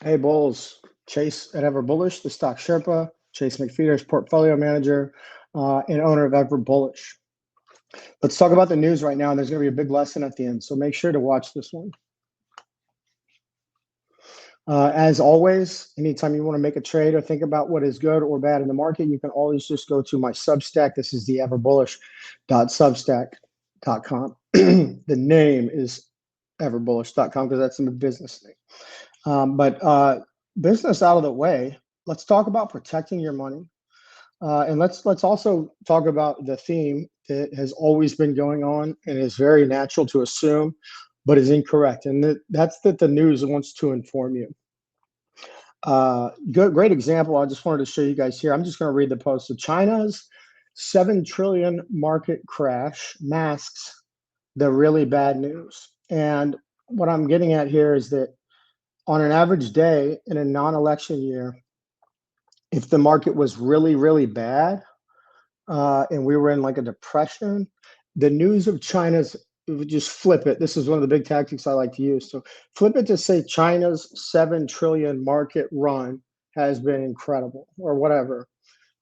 Hey, Bulls. Chase at Ever Bullish, the stock Sherpa. Chase McFeeder's portfolio manager and owner of Ever Bullish. Let's talk about the news right now. And there's going to be a big lesson at the end, so make sure to watch this one. As always, anytime you want to make a trade or think about what is good or bad in the market, you can always just go to my Substack. This is the everbullish.substack.com. The name is everbullish.com because that's in the business name. But business out of the way, let's talk about protecting your money. And let's also talk about the theme that has always been going on and is very natural to assume, but is incorrect. And that's that the news wants to inform you. Great example. I just wanted to show you guys here. I'm just going to read the post. So China's 7 trillion market crash masks the really bad news. And what I'm getting at here is that on an average day in a non-election year, if the market was really, really bad and we were in like a depression, the news of China's, just flip it. This is one of the big tactics I like to use. So flip it to say China's 7 trillion market run has been incredible or whatever.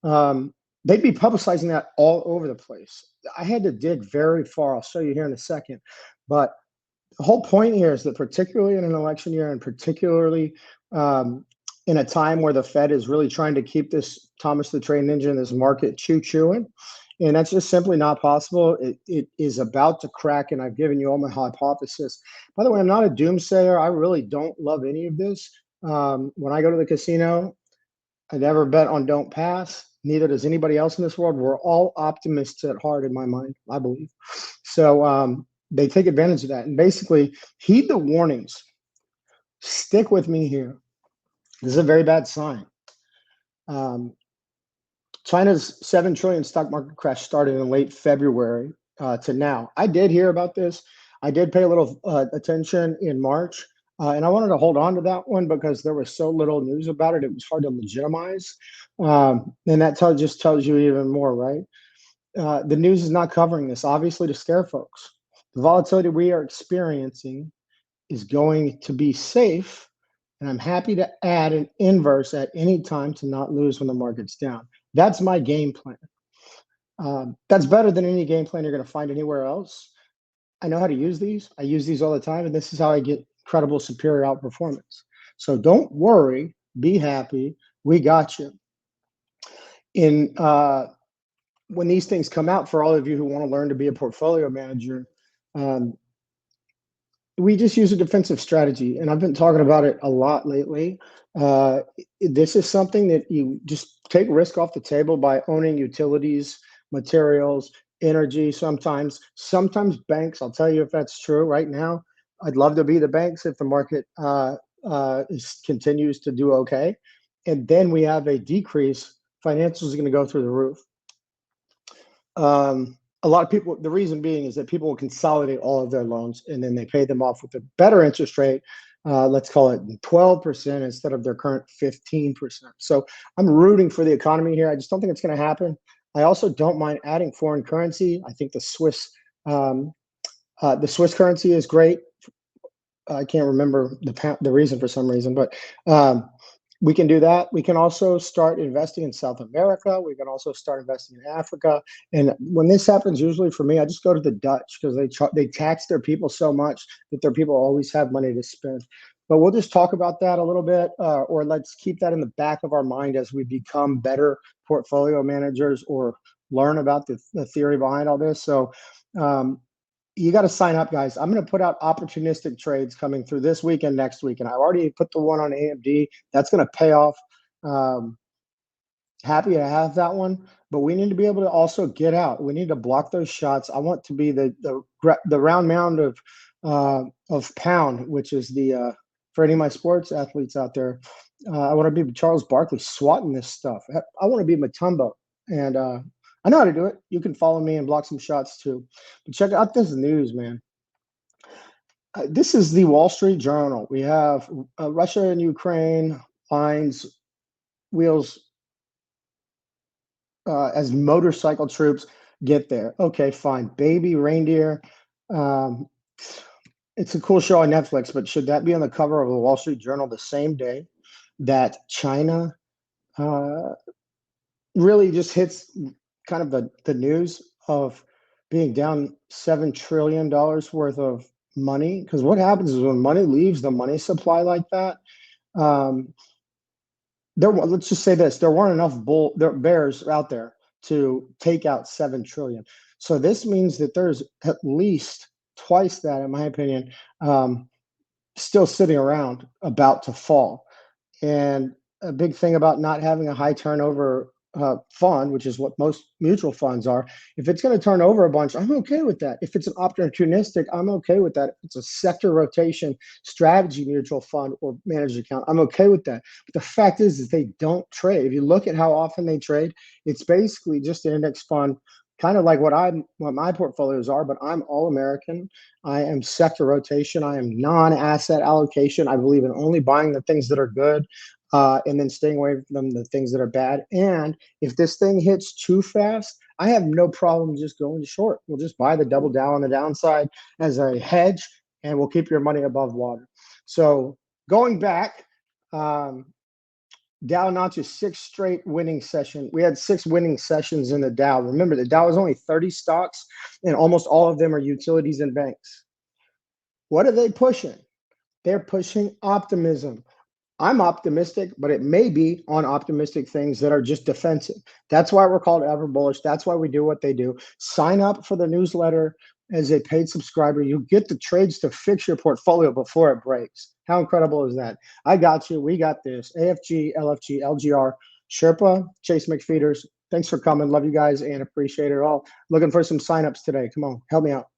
They'd be publicizing that all over the place. I had to dig very far. I'll show you here in a second. But the whole point here is that particularly in an election year and particularly in a time where the Fed is really trying to keep this Thomas the Train Engine, this market chewing, and that's just simply not possible. It is about to crack, and I've given you all my hypothesis. By the way, I'm not a doomsayer. I really don't love any of this. When I go to the casino, I never bet on don't pass. Neither does anybody else in this world. We're all optimists at heart in my mind, I believe. So they take advantage of that. And basically, heed the warnings. Stick with me here. This is a very bad sign. China's 7 trillion stock market crash started in late February to now. I did hear about this. I did pay a little attention in March. And I wanted to hold on to that one because there was so little news about it. It was hard to legitimize. And that just tells you even more, right? The news is not covering this, obviously, to scare folks. The volatility we are experiencing is going to be safe. And I'm happy to add an inverse at any time to not lose when the market's down. That's my game plan. That's better than any game plan you're going to find anywhere else. I know how to use these. I use these all the time, and this is how I get incredible superior outperformance. So don't worry. Be happy. We got you. When these things come out, for all of you who want to learn to be a portfolio manager, we just use a defensive strategy, and I've been talking about it a lot lately. This is something that you just take risk off the table by owning utilities, materials, energy. Sometimes banks. I'll tell you if that's true. Right now, I'd love to be the banks if the market continues to do okay, and then we have a decrease. Financials are going to go through the roof. A lot of people, the reason being is that people will consolidate all of their loans and then they pay them off with a better interest rate. Let's call it 12% instead of their current 15%. So I'm rooting for the economy here. I just don't think it's going to happen. I also don't mind adding foreign currency. I think the Swiss currency is great. I can't remember the reason for some reason, but we can do that. We can also start investing in South America. We can also start investing in Africa. And when this happens, usually for me, I just go to the Dutch because they tax their people so much that their people always have money to spend. But we'll just talk about that a little bit, or let's keep that in the back of our mind as we become better portfolio managers or learn about the theory behind all this. So you got to sign up, guys. I'm going to put out opportunistic trades coming through this week and next week. And I already put the one on AMD. That's going to pay off. Happy to have that one. But we need to be able to also get out. We need to block those shots. I want to be the round mound of pound, which is the for any of my sports athletes out there. I want to be Charles Barkley swatting this stuff. I want to be Mutombo. And I know how to do it. You can follow me and block some shots too. But check out this news, man. This is the Wall Street Journal. We have Russia and Ukraine lines wheels as motorcycle troops get there. Okay, fine. Baby reindeer. It's a cool show on Netflix, but should that be on the cover of the Wall Street Journal the same day that China uh, really just hits kind of the news of being down $7 trillion worth of money? Because what happens is when money leaves the money supply like that, um, let's just say this: there weren't enough bears out there to take out 7 trillion. So this means that there's at least twice that, in my opinion, um, still sitting around about to fall. And a big thing about not having a high turnover fund, which is what most mutual funds are, if it's going to turn over a bunch, I'm okay with that. If it's an opportunistic, I'm okay with that. If it's a sector rotation strategy mutual fund or managed account, I'm okay with that. But the fact is they don't trade. If you look at how often they trade, it's basically just an index fund, kind of like what my portfolios are, but I'm all American. I am sector rotation. I am non-asset allocation. I believe in only buying the things that are good, and then staying away from the things that are bad. And if this thing hits too fast, I have no problem just going short. We'll just buy the double down on the downside as a hedge, and we'll keep your money above water. So going back, um, Dow notches six straight winning session. We had 6 winning sessions in the Dow. Remember, the Dow is only 30 stocks, and almost all of them are utilities and banks. What are they pushing? They're pushing optimism. I'm optimistic, but it may be on optimistic things that are just defensive. That's why we're called ever bullish. That's why we do what they do. Sign up for the newsletter as a paid subscriber. You get the trades to fix your portfolio before it breaks. How incredible is that? I got you. We got this. AFG, LFG, LGR, Sherpa, Chase McFeeders. Thanks for coming. Love you guys and appreciate it all. Looking for some signups today. Come on, help me out.